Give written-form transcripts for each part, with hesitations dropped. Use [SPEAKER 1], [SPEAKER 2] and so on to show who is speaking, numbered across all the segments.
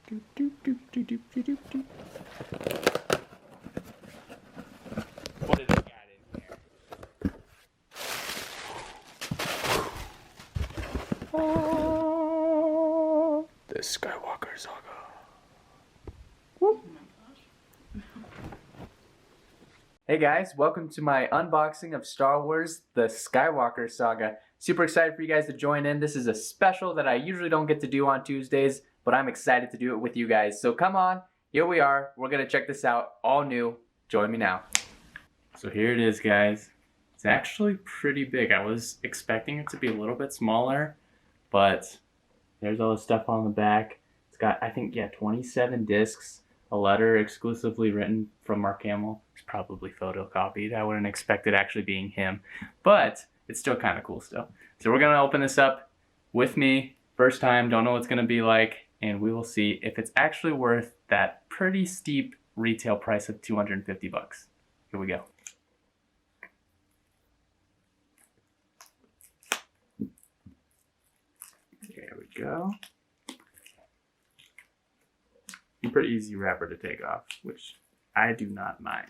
[SPEAKER 1] What did I got in here? The Skywalker Saga. Woo. Hey guys, welcome to my unboxing of Star Wars, the Skywalker Saga. Super excited for you guys to join in. This is a special that I usually don't get to do on Tuesdays, but I'm excited to do it with you guys. So come on, here we are. We're gonna check this out, all new. Join me now. So here it is, guys. It's actually pretty big. I was expecting it to be a little bit smaller, but there's all the stuff on the back. It's got, I think, 27 discs. A letter exclusively written from Mark Hamill. It's probably photocopied. I wouldn't expect it actually being him, but it's still kind of cool still. So we're gonna open this up with me. First time, don't know what it's gonna be like, and we will see if it's actually worth that pretty steep retail price of 250 bucks. Here we go. There we go. A pretty easy wrapper to take off, which I do not mind.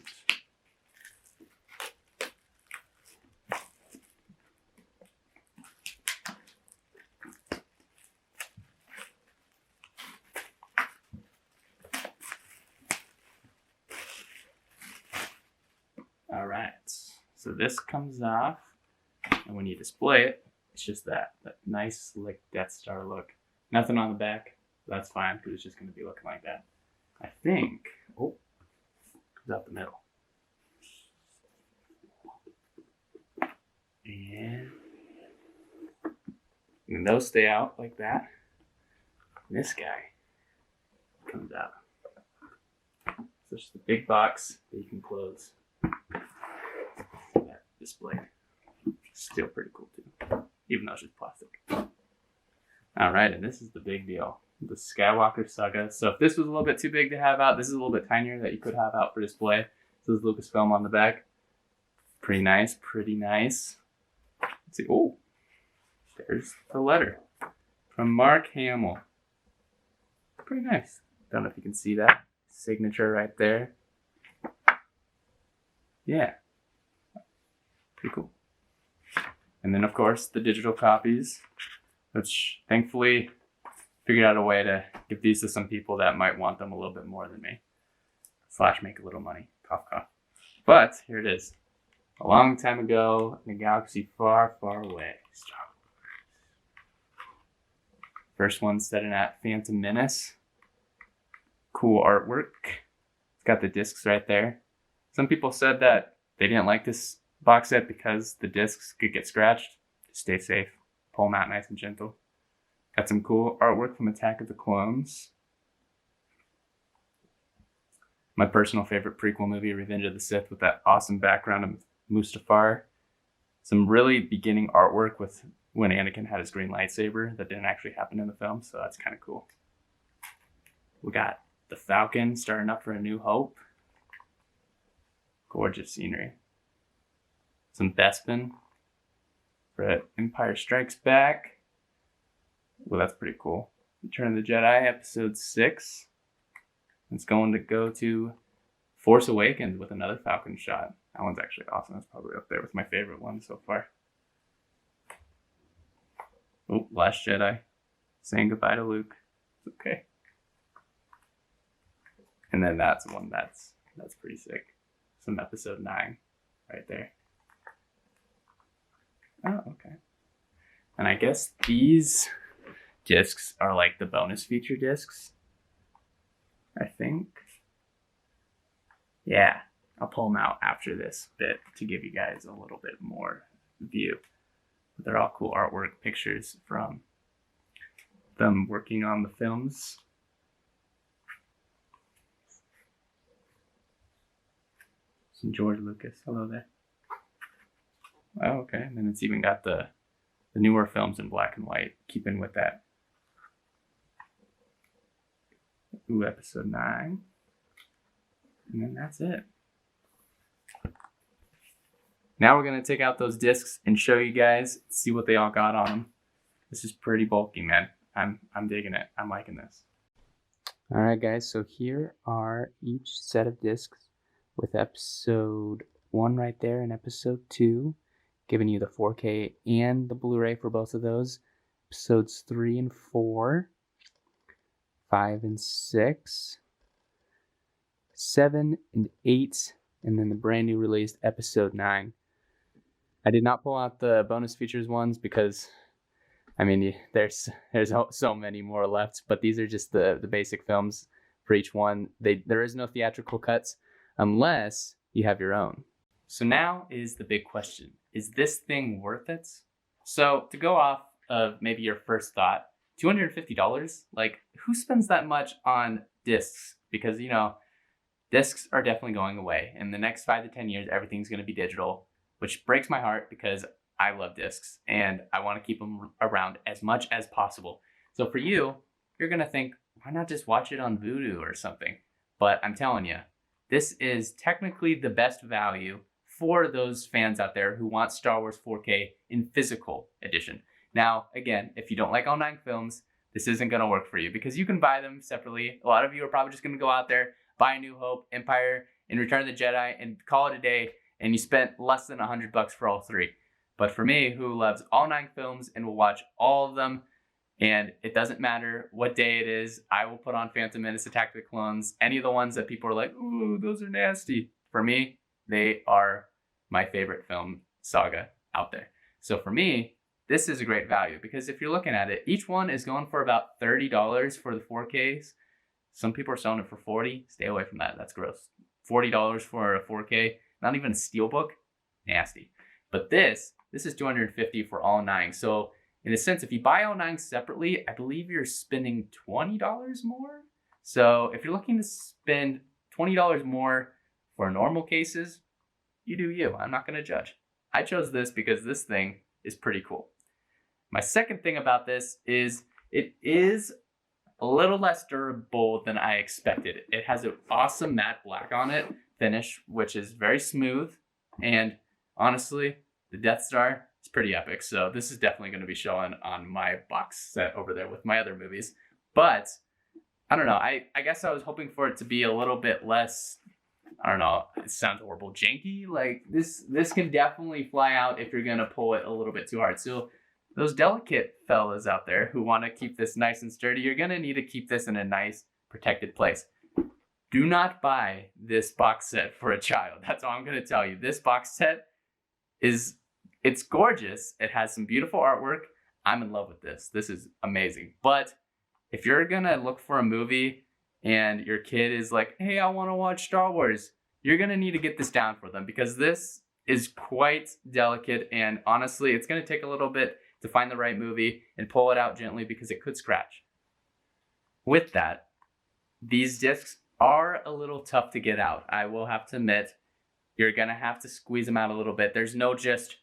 [SPEAKER 1] All right, so this comes off, and when you display it, it's just that nice slick Death Star look. Nothing on the back. That's fine, because it's just going to be looking like that. I think, oh, comes out the middle. And those stay out like that. And this guy comes out. So it's just a big box that you can close. That display. Still pretty cool too, even though it's just plastic. All right, and this is the big deal. The Skywalker Saga. So if this was a little bit too big to have out, this is a little bit tinier that you could have out for display. So this is Lucasfilm on the back. Pretty nice, pretty nice. Let's see. Oh, there's the letter from Mark Hamill. Pretty nice. Don't know if you can see that signature right there. Yeah, pretty cool. And then of course the digital copies, which thankfully figured out a way to give these to some people that might want them a little bit more than me. / make a little money. Cough, cough. But here it is. A long time ago in a galaxy far, far away. Star Wars. First one set in at Phantom Menace. Cool artwork. It's got the discs right there. Some people said that they didn't like this box set because the discs could get scratched. Just stay safe. Pull them out nice and gentle. Got some cool artwork from Attack of the Clones. My personal favorite prequel movie, Revenge of the Sith, with that awesome background of Mustafar. Some really beginning artwork with when Anakin had his green lightsaber that didn't actually happen in the film, so that's kind of cool. We got the Falcon starting up for A New Hope. Gorgeous scenery. Some Bespin for Empire Strikes Back. Well, that's pretty cool. Return of the Jedi, Episode 6. It's going to go to Force Awakens with another Falcon shot. That one's actually awesome. That's probably up there with my favorite one so far. Oh, Last Jedi. Saying goodbye to Luke. It's okay. And then that's one that's pretty sick. Some Episode 9 right there. Oh, okay. And I guess these discs are like the bonus feature discs, I think. Yeah, I'll pull them out after this bit to give you guys a little bit more view. But they're all cool artwork pictures from them working on the films. Some George Lucas, hello there. Oh, okay, and then it's even got the newer films in black and white, keeping with that. Ooh, Episode 9. And then that's it. Now we're going to take out those discs and show you guys, see what they all got on them. This is pretty bulky, man. I'm digging it. I'm liking this. Alright guys, so here are each set of discs with episode 1 right there and episode 2, giving you the 4K and the Blu-ray for both of those. Episodes 3 and 4, 5 and 6, 7 and 8, and then the brand new released episode 9. I did not pull out the bonus features ones because, I mean, there's so many more left, but these are just the basic films for each one. There is no theatrical cuts unless you have your own. So now is the big question. Is this thing worth it? So to go off of maybe your first thought, $250? Like, who spends that much on discs? Because, discs are definitely going away. In the next 5 to 10 years, everything's going to be digital, which breaks my heart because I love discs and I want to keep them around as much as possible. So for you, you're going to think, why not just watch it on Vudu or something? But I'm telling you, this is technically the best value for those fans out there who want Star Wars 4K in physical edition. Now, again, if you don't like all 9 films, this isn't going to work for you because you can buy them separately. A lot of you are probably just going to go out there, buy New Hope, Empire, and Return of the Jedi and call it a day, and you spent less than $100 for all 3. But for me, who loves all 9 films and will watch all of them, and it doesn't matter what day it is, I will put on Phantom Menace, Attack of the Clones, any of the ones that people are like, ooh, those are nasty. For me, they are my favorite film saga out there. So for me, this is a great value because if you're looking at it, each one is going for about $30 for the 4Ks. Some people are selling it for $40. Stay away from that. That's gross. $40 for a 4K, not even a steelbook, nasty. But this is $250 for all 9. So in a sense, if you buy all 9 separately, I believe you're spending $20 more. So if you're looking to spend $20 more for normal cases, you do you. I'm not going to judge. I chose this because this thing is pretty cool. My second thing about this is it is a little less durable than I expected. It has an awesome matte black on it finish, which is very smooth. And honestly, the Death Star is pretty epic. So this is definitely going to be showing on my box set over there with my other movies. But I don't know. I guess I was hoping for it to be a little bit less, I don't know, it sounds horrible, janky. Like this can definitely fly out if you're going to pull it a little bit too hard. So those delicate fellas out there who want to keep this nice and sturdy, you're going to need to keep this in a nice protected place. Do not buy this box set for a child. That's all I'm going to tell you. This box set it's gorgeous. It has some beautiful artwork. I'm in love with this. This is amazing. But if you're going to look for a movie and your kid is like, hey, I want to watch Star Wars, you're going to need to get this down for them because this is quite delicate. And honestly, it's going to take a little bit to find the right movie and pull it out gently because it could scratch. With that, these discs are a little tough to get out. I will have to admit, you're going to have to squeeze them out a little bit. There's no just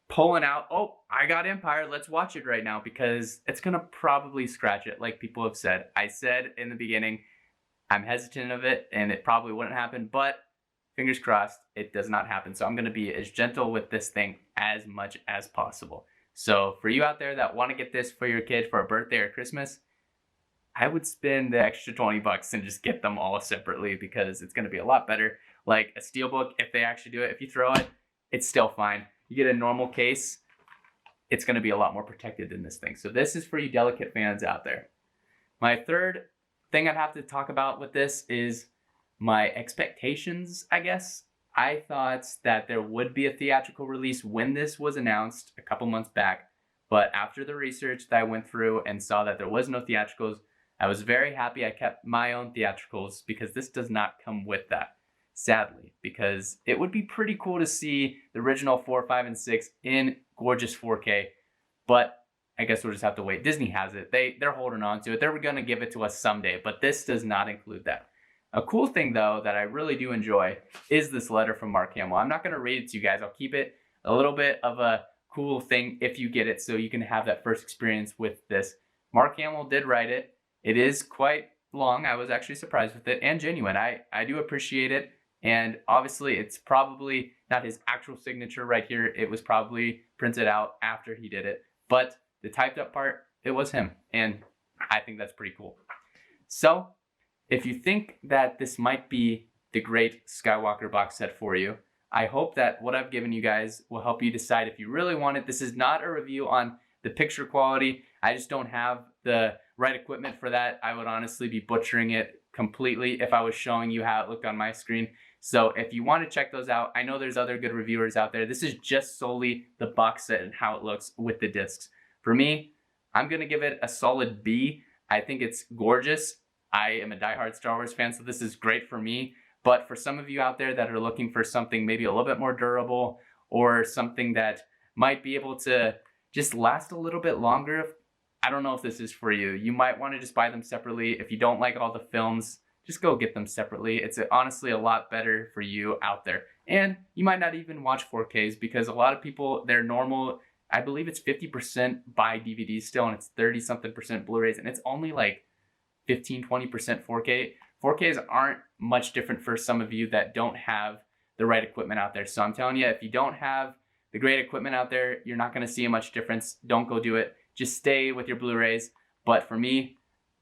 [SPEAKER 1] pulling out, oh, I got Empire, let's watch it right now, because it's going to probably scratch it, like people have said. I said in the beginning, I'm hesitant of it, and it probably wouldn't happen, but fingers crossed, it does not happen. So I'm going to be as gentle with this thing as much as possible. So for you out there that want to get this for your kid for a birthday or Christmas, I would spend the extra $20 and just get them all separately because it's going to be a lot better. Like a steelbook, if they actually do it, if you throw it, it's still fine. You get a normal case, it's going to be a lot more protected than this thing. So this is for you delicate fans out there. My third thing I'd have to talk about with this is my expectations, I guess. I thought that there would be a theatrical release when this was announced a couple months back, but after the research that I went through and saw that there was no theatricals, I was very happy I kept my own theatricals because this does not come with that, sadly, because it would be pretty cool to see the original 4, 5, and 6 in gorgeous 4K, but I guess we'll just have to wait. Disney has it. They're holding on to it. They're going to give it to us someday, but this does not include that. A cool thing, though, that I really do enjoy is this letter from Mark Hamill. I'm not going to read it to you guys. I'll keep it a little bit of a cool thing if you get it so you can have that first experience with this. Mark Hamill did write it. It is quite long. I was actually surprised with it and genuine. I do appreciate it. And obviously, it's probably not his actual signature right here. It was probably printed out after he did it. But the typed up part, it was him. And I think that's pretty cool. So if you think that this might be the great Skywalker box set for you, I hope that what I've given you guys will help you decide if you really want it. This is not a review on the picture quality. I just don't have the right equipment for that. I would honestly be butchering it completely if I was showing you how it looked on my screen. So if you want to check those out, I know there's other good reviewers out there. This is just solely the box set and how it looks with the discs. For me, I'm going to give it a solid B. I think it's gorgeous. I am a diehard Star Wars fan, so this is great for me. But for some of you out there that are looking for something maybe a little bit more durable, or something that might be able to just last a little bit longer, I don't know if this is for you. You might want to just buy them separately. If you don't like all the films, just go get them separately. It's honestly a lot better for you out there. And you might not even watch 4Ks, because a lot of people, their normal, I believe it's 50% buy DVDs still, and it's 30-something% Blu-rays, and it's only like 15-20% 4K. 4Ks aren't much different for some of you that don't have the right equipment out there. So I'm telling you, if you don't have the great equipment out there, you're not going to see much difference. Don't go do it. Just stay with your Blu-rays. But for me,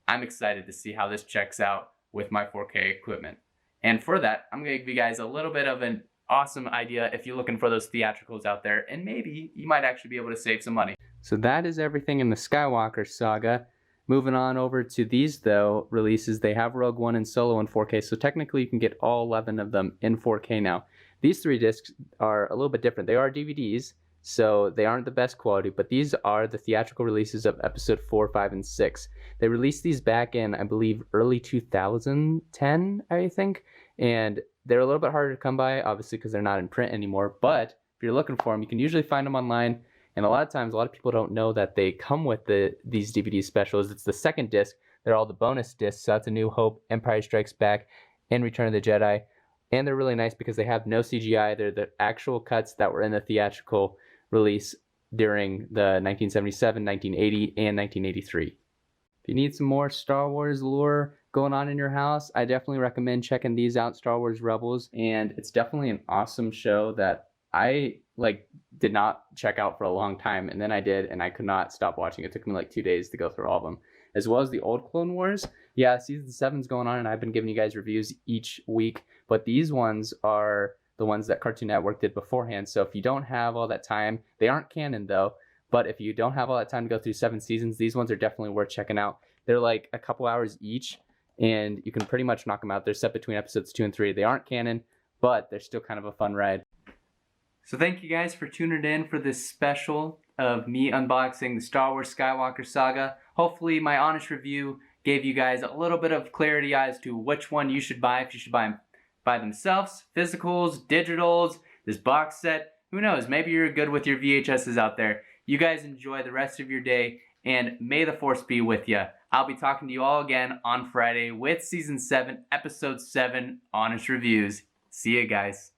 [SPEAKER 1] I'm excited to see how this checks out with my 4K equipment. And for that, I'm going to give you guys a little bit of an awesome idea if you're looking for those theatricals out there, and maybe you might actually be able to save some money. So that is everything in the Skywalker Saga. Moving on over to these, though, releases, they have Rogue One and Solo in 4K, so technically you can get all 11 of them in 4K now. These 3 discs are a little bit different. They are DVDs, so they aren't the best quality, but these are the theatrical releases of episode 4, 5, and 6. They released these back in, I believe, early 2010, I think, and they're a little bit harder to come by, obviously, because they're not in print anymore, but if you're looking for them, you can usually find them online. And a lot of times, a lot of people don't know that they come with these DVD specials. It's the second disc. They're all the bonus discs. So that's A New Hope, Empire Strikes Back, and Return of the Jedi. And they're really nice because they have no CGI. They're the actual cuts that were in the theatrical release during the 1977, 1980, and 1983. If you need some more Star Wars lore going on in your house, I definitely recommend checking these out, Star Wars Rebels. And it's definitely an awesome show that I did not check out for a long time, and then I did, and I could not stop watching. It took me like 2 days to go through all of them, as well as the old Clone Wars. Yeah, season 7's going on, and I've been giving you guys reviews each week, but these ones are the ones that Cartoon Network did beforehand. So if you don't have all that time, they aren't canon though, but if you don't have all that time to go through 7 seasons, these ones are definitely worth checking out. They're like a couple hours each, and you can pretty much knock them out. They're set between episodes 2 and 3. They aren't canon, but they're still kind of a fun ride. So thank you guys for tuning in for this special of me unboxing the Star Wars Skywalker Saga. Hopefully my honest review gave you guys a little bit of clarity as to which one you should buy, if you should buy them by themselves, physicals, digitals, this box set. Who knows, maybe you're good with your VHSs out there. You guys enjoy the rest of your day, and may the Force be with you. I'll be talking to you all again on Friday with Season 7, Episode 7, Honest Reviews. See you guys.